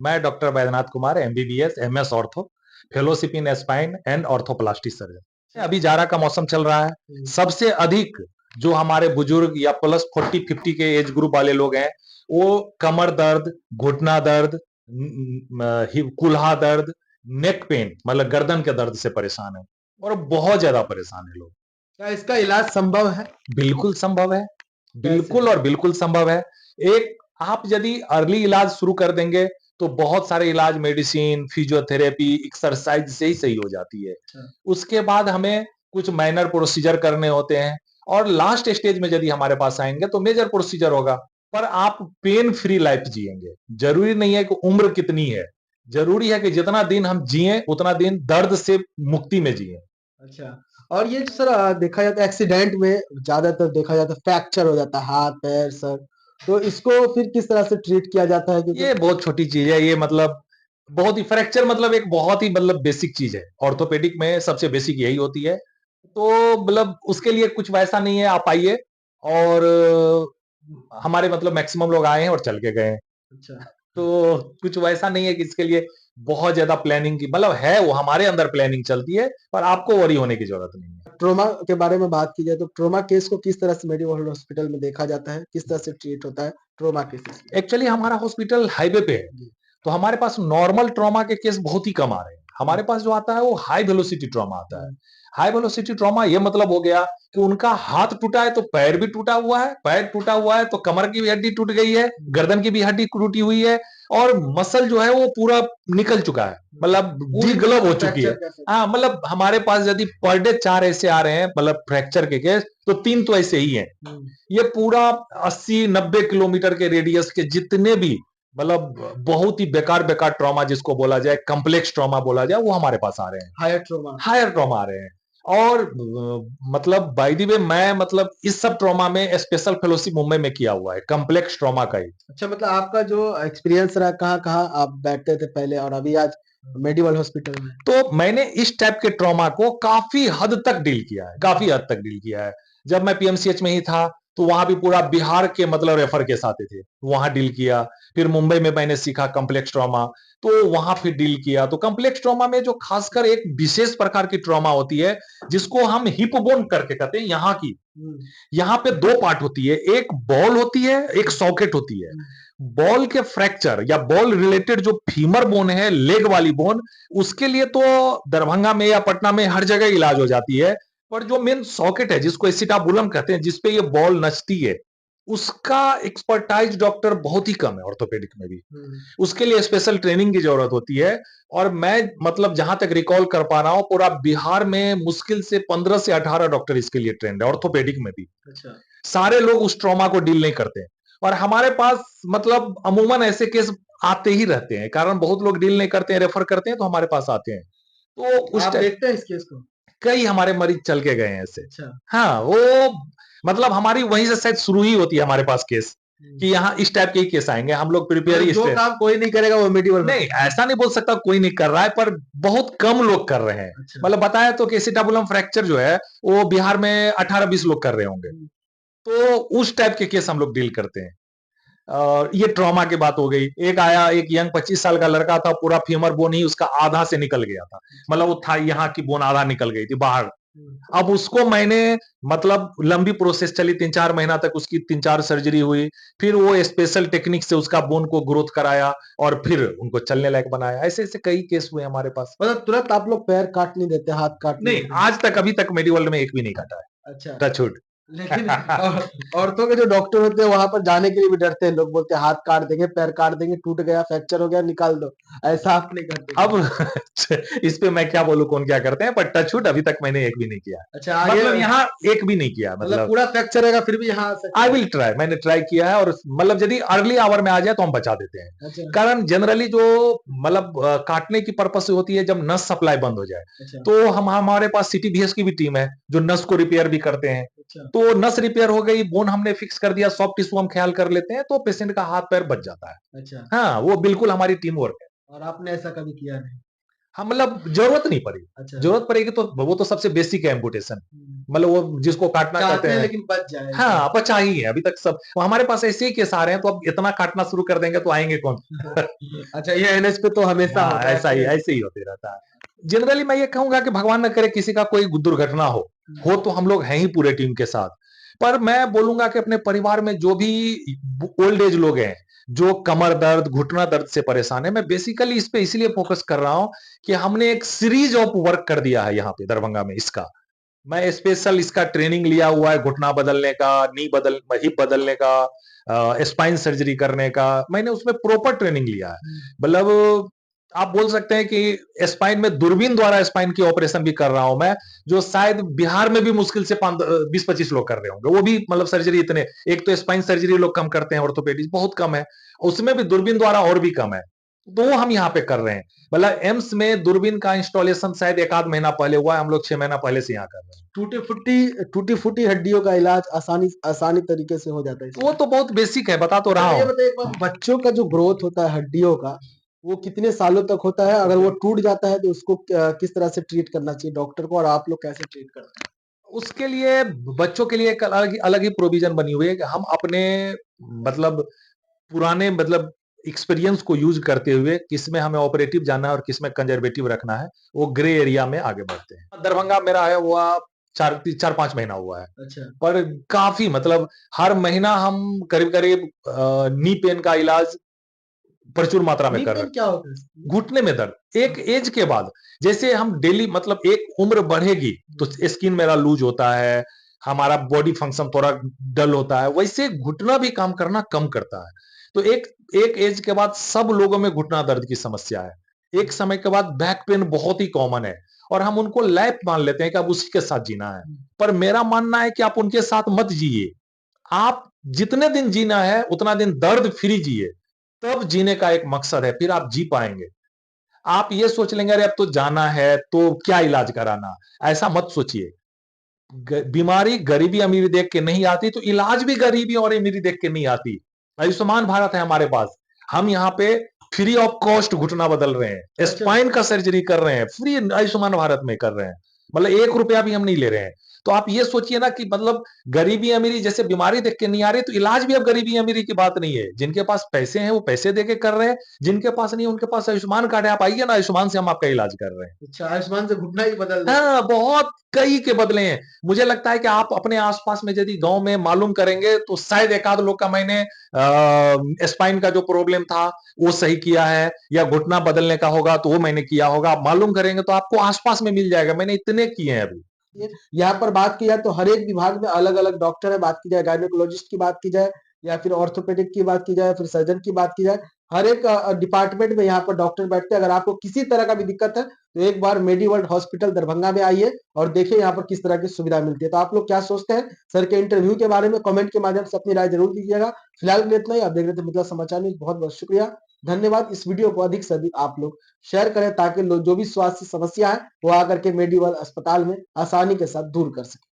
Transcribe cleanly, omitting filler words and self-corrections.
मैं doctor Baidyanath Kumar, MBBS, MS ortho, fellowship in spine and arthroplasty surgeon. अभी जाड़ा का मौसम चल रहा है। सबसे अधिक जो हमारे बुजुर्ग या प्लस 40-50 के एज ग्रुप वाले लोग हैं, वो कमर दर्द, घुटना दर्द, कुल्हा दर्द, नेक पेन मतलब गर्दन के दर्द से परेशान है और बहुत ज्यादा परेशान है लोग। क्या इसका इलाज संभव है? बिल्कुल संभव है, बिल्कुल और बिल्कुल संभव है। एक आप यदि अर्ली इलाज शुरू कर देंगे तो बहुत सारे इलाज, मेडिसिन, फिजियोथेरेपी, एक्सरसाइज से ही सही हो जाती है। उसके बाद हमें कुछ माइनर प्रोसीजर करने होते हैं और लास्ट स्टेज में यदि हमारे पास आएंगे तो मेजर प्रोसीजर होगा। पर आप पेन फ्री लाइफ जिएंगे। जरूरी नहीं है कि उम्र कितनी है, जरूरी है कि जितना दिन हम जिए उतना दिन दर्द से मुक्ति में जिए। अच्छा, और ये जो सर देखा जाता है एक्सीडेंट में ज्यादातर देखा जाता है फ्रैक्चर हो जाता है हाथ पैर सर, तो इसको फिर किस तरह से ट्रीट किया जाता है? ये बहुत छोटी चीज है, ये मतलब बहुत ही फ्रैक्चर मतलब एक बहुत ही मतलब बेसिक चीज है। ऑर्थोपेडिक में सबसे बेसिक यही होती है। तो मतलब उसके लिए कुछ वैसा नहीं है, आप आइए और हमारे मतलब मैक्सिमम लोग आए हैं और चल के गए हैं। अच्छा, तो कुछ वैसा नहीं है कि इसके लिए बहुत ज्यादा प्लानिंग की, मतलब है वो हमारे अंदर प्लानिंग चलती है, पर आपको वरी होने की जरूरत नहीं है। ट्रोमा के बारे में बात की जाए तो ट्रोमा केस को किस तरह से मेडिकल हॉस्पिटल में देखा जाता है, किस तरह से ट्रीट होता है ट्रोमा केसेस? एक्चुअली हमारा हॉस्पिटल हाईवे पे है, तो हमारे पास नॉर्मल ट्रॉमा के केस बहुत ही कम आ रहे हैं। हमारे पास जो आता है वो हाई वेलोसिटी ट्रॉमा आता है। हाई वेलोसिटी ट्रॉमा ये मतलब हो गया कि उनका हाथ टूटा है तो पैर भी टूटा हुआ है, पैर टूटा हुआ है तो कमर की भी हड्डी टूट गई है, गर्दन की भी हड्डी टूटी हुई है और मसल जो है वो पूरा निकल चुका है, मतलब डिग्लब हो चुकी है। हाँ, मतलब हमारे पास यदि पर डे 4 ऐसे आ रहे हैं मतलब फ्रैक्चर के केस, तो 3 तो ऐसे ही हैं। ये पूरा 80-90 किलोमीटर के रेडियस के जितने भी मतलब बहुत ही बेकार बेकार ट्रॉमा जिसको बोला जाए, कॉम्प्लेक्स ट्रॉमा बोला जाए, वो हमारे पास आ रहे हैं। हायर ट्रॉमा आ रहे हैं। और मतलब बाय द वे मैं मतलब इस सब ट्रॉमा में स्पेशल फेलोशिप मुंबई में किया हुआ है, कॉम्प्लेक्स ट्रॉमा का ही। अच्छा, मतलब आपका जो एक्सपीरियंस रहा, कहाँ-कहाँ आप बैठते थे पहले और अभी आज मेडिकल हॉस्पिटल में? तो मैंने इस टाइप के ट्रॉमा को काफी हद तक डील किया है, काफी हद तक डील किया है। जब मैं पीएमसीएच में ही था तो वहां भी पूरा बिहार के मतलब रेफर केस आते थे, वहां डील किया। फिर मुंबई में मैंने सीखा कॉम्प्लेक्स ट्रॉमा, तो वहां फिर डील किया। तो कॉम्प्लेक्स ट्रॉमा में जो खासकर एक विशेष प्रकार की ट्रॉमा होती है जिसको हम हिप बोन करके कहते हैं, यहाँ की, यहाँ पे दो पार्ट होती है, एक बॉल होती है, एक सॉकेट होती है। बॉल के फ्रैक्चर या बॉल रिलेटेड जो फीमर बोन है, लेग वाली बोन, उसके लिए तो दरभंगा में या पटना में हर जगह इलाज हो जाती है। पर जो मेन सॉकेट है जिसको एसिटाबुलम कहते हैं, जिसपे ये बॉल नचती है, उसका एक्सपर्टाइज डॉक्टर बहुत ही कम है ऑर्थोपेडिक में भी। उसके लिए स्पेशल ट्रेनिंग की जरूरत होती है। और मैं मतलब जहां तक रिकॉल कर पा रहा हूं, पूरा बिहार में मुश्किल से 15 से 18 डॉक्टर इसके लिए ट्रेंड है, ऑर्थोपेडिक में भी। अच्छा, सारे लोग उस ट्रॉमा को डील नहीं करते और हमारे पास मतलब अमूमन ऐसे केस आते ही रहते हैं, कारण बहुत लोग डील नहीं करते हैं, रेफर करते हैं, तो हमारे पास आते हैं। तो उस आप देखते हैं इस केस को? कई हमारे मरीज चल के गए हैं ऐसे। अच्छा, हाँ, वो मतलब हमारी वहीं से शायद शुरू ही होती है हमारे पास केस, कि यहाँ इस टाइप के ही केस आएंगे, हम लोग प्रिपेयर ही जो काम कोई नहीं करेगा वो मेडिकल नहीं, ऐसा नहीं बोल सकता कोई नहीं कर रहा है, पर बहुत कम लोग कर रहे हैं। अच्छा, मतलब बताया तो कि एसिटाबुलम फ्रैक्चर जो है वो बिहार में 18-20 लोग कर रहे होंगे। तो उस टाइप के केस हम लोग डील करते हैं। और ये ट्रॉमा की बात हो गई। एक आया, एक यंग 25 साल का लड़का था, पूरा फीमर बोन ही उसका आधा से निकल गया था, मतलब वो था यहाँ की बोन आधा निकल गई थी बाहर। अब उसको मैंने मतलब लंबी प्रोसेस चली, 3-4 महीना तक उसकी 3-4 सर्जरी हुई। फिर वो स्पेशल टेक्निक से उसका बोन को ग्रोथ कराया और फिर उनको चलने लायक बनाया। ऐसे ऐसे कई केस हुए हमारे पास। मतलब तुरंत आप लोग पैर काट नहीं देते, हाथ काट नहीं नहीं, देते? आज तक अभी तक मेरी वर्ल्ड में एक भी नहीं काटा है, अच्छा, टचवुड। लेकिन औरतों के जो डॉक्टर होते हैं वहां पर जाने के लिए भी डरते हैं लोग, बोलते हैं हाथ काट देंगे, पैर काट देंगे, टूट गया, फ्रैक्चर हो गया, निकाल दो। ऐसा आप नहीं करते? अब इस पे मैं क्या बोलूं कौन क्या करते हैं, पर टचवुड अभी तक मैंने एक भी नहीं किया। अच्छा, आगे मतलब यहाँ एक भी नहीं किया, मतलब मतलब पूरा फ्रैक्चर रहेगा फिर भी यहाँ आ सकते आई हैं? विल ट्राई, मैंने ट्राई किया है। और मतलब यदि अर्ली आवर में आ जाए तो हम बचा देते हैं। अच्छा, कारण जनरली जो मतलब काटने की पर्पस से होती है जब नस सप्लाई बंद हो जाए, अच्छा, तो हम हमारे पास सीटीबीएस की भी टीम है जो नस को रिपेयर भी करते हैं। अच्छा, तो नस रिपेयर हो गई, बोन हमने फिक्स कर दिया, सॉफ्ट टिश्यू हम ख्याल कर लेते हैं, तो पेशेंट का हाथ पैर बच जाता है। अच्छा, हाँ, वो बिल्कुल हमारी टीम वर्क है। और आपने ऐसा कभी किया नहीं? हाँ, मतलब जरूरत नहीं पड़ी। अच्छा। जरूरत पड़ेगी तो वो तो सबसे बेसिक है एम्पुटेशन, मतलब वो जिसको काटना कहते चाहते हैं हैं। लेकिन बच जाए। हाँ, बचा ही है अभी तक सब। वो हमारे पास ऐसे ही केस आ रहे हैं, तो अब इतना काटना शुरू कर देंगे तो आएंगे कौन? अच्छा, ये एनएच पे तो हमेशा हाँ, होता है ऐसा ही एक्सीडेंट। ऐसे ही होते रहता है। जनरली मैं ये कहूंगा कि भगवान न करे किसी का कोई दुर्घटना हो तो हम लोग हैं ही पूरे टीम के साथ। पर मैं बोलूंगा कि अपने परिवार में जो भी ओल्ड एज लोग हैं, जो कमर दर्द, घुटना दर्द से परेशान है, मैं बेसिकली इस पे इसलिए फोकस कर रहा हूं कि हमने एक सीरीज ऑफ वर्क कर दिया है यहाँ पे दरभंगा में इसका। मैं स्पेशल इसका ट्रेनिंग लिया हुआ है, घुटना बदलने का, हिप बदलने का, स्पाइन सर्जरी करने का, मैंने उसमें प्रॉपर ट्रेनिंग लिया है। मतलब आप बोल सकते हैं कि स्पाइन में दूरबीन द्वारा स्पाइन की ऑपरेशन भी कर रहा हूं मैं, जो शायद बिहार में भी मुश्किल से 20-25 लोग कर रहे होंगे, वो भी मतलब सर्जरी इतने। एक तो स्पाइन सर्जरी लोग कम करते हैं, ऑर्थोपेडिक्स बहुत कम है, उसमें भी दूरबीन द्वारा और भी कम है, तो वो हम यहाँ पे कर रहे हैं। मतलब एम्स में दूरबीन का इंस्टॉलेशन शायद 1 आध महीना पहले हुआ है, हम लोग 6 महीना पहले से यहाँ कर रहे हैं। टूटी-फूटी हड्डियों का इलाज आसानी तरीके से हो जाता है वो इसमें। तो बहुत बेसिक है, बता तो रहा अच्छा, ये हूँ। बताइए एक बार, बच्चों का जो ग्रोथ होता है हड्डियों का, वो कितने सालों तक होता है? अगर वो टूट जाता है तो उसको किस तरह से ट्रीट करना चाहिए डॉक्टर को, और आप लोग कैसे ट्रीट करते हैं? उसके लिए बच्चों के लिए एक अलग ही प्रोविजन बनी हुई है कि हम अपने मतलब पुराने मतलब एक्सपीरियंस को यूज करते हुए किसमें हमें ऑपरेटिव जाना है और किसमें कंजर्वेटिव रखना है, वो ग्रे एरिया में आगे बढ़ते हैं। दरभंगा मेरा है हुआ 4-5 महीना हुआ है, अच्छा। पर काफी मतलब हर महीना हम करीब करीब नी पेन का इलाज प्रचुर मात्रा में नी कर रहे पेन हैं। क्या होता है? घुटने में दर्द एक एज के बाद, जैसे हम डेली मतलब एक उम्र बढ़ेगी तो स्किन मेरा लूज होता है, हमारा बॉडी फंक्शन थोड़ा डल होता है, वैसे घुटना भी काम करना कम करता है। तो एक एक एज के बाद सब लोगों में घुटना दर्द की समस्या है। एक समय के बाद बैक पेन बहुत ही कॉमन है, और हम उनको लाइफ मान लेते हैं कि अब उसी के साथ जीना है। पर मेरा मानना है कि आप उनके साथ मत जिए, आप जितने दिन जीना है उतना दिन दर्द फ्री जिए, तब जीने का एक मकसद है, फिर आप जी पाएंगे। आप ये सोच लेंगे अरे अब तो जाना है तो क्या इलाज कराना, ऐसा मत सोचिए। बीमारी गरीबी अमीरी देख के नहीं आती, तो इलाज भी गरीबी और अमीरी देख के नहीं आती। आयुष्मान भारत है हमारे पास, हम यहाँ पे फ्री ऑफ कॉस्ट घुटना बदल रहे हैं, अच्छा। स्पाइन का सर्जरी कर रहे हैं, फ्री आयुष्मान भारत में कर रहे हैं, मतलब 1 रुपया भी हम नहीं ले रहे हैं। तो आप ये सोचिए ना कि मतलब गरीबी अमीरी जैसे बीमारी देख के नहीं आ रही, तो इलाज भी अब गरीबी अमीरी की बात नहीं है। जिनके पास पैसे हैं वो पैसे दे के कर रहे हैं, जिनके पास नहीं उनके पास आयुष्मान कार्ड है, आप आइए ना, आयुष्मान से हम आपका इलाज कर रहे हैं। अच्छा, आयुष्मान से घुटना ही बदल देते हैं। हाँ, बहुत कई के बदले हैं। मुझे लगता है कि आप अपने आसपास में यदि गांव में मालूम करेंगे तो शायद 1 आध लोग का मैंने स्पाइन का जो प्रॉब्लम था वो सही किया है, या घुटना बदलने का होगा तो वो मैंने किया होगा। आप मालूम करेंगे तो आपको आसपास में मिल जाएगा, मैंने इतने किए हैं अभी। यहाँ पर बात की जाए तो हर एक विभाग में अलग-अलग डॉक्टर है, बात की जाए गायनेकोलॉजिस्ट की बात की जाए या फिर ऑर्थोपेडिक की बात की जाए, फिर सर्जन की बात की जाए, हर एक डिपार्टमेंट में यहाँ पर डॉक्टर बैठते हैं। अगर आपको किसी तरह का भी दिक्कत है, तो एक बार मेडिवर्ल्ड हॉस्पिटल दरभंगा में आइए और देखिए यहाँ पर किस तरह की सुविधा मिलती है। तो आप लोग क्या सोचते हैं सर के इंटरव्यू के बारे में? कमेंट के माध्यम से अपनी राय ज़रूर दीजिएगा। फिलहाल के लिए इतना ही। आप देख रहे थे मिथिला समाचार न्यूज़। बहुत-बहुत शुक्रिया, धन्यवाद। इस वीडियो को अधिक से अधिक आप लोग शेयर करें ताकि लोग जो भी स्वास्थ्य समस्या है वो आकर के मेडिवर्ल्ड अस्पताल में आसानी के साथ दूर कर सकें।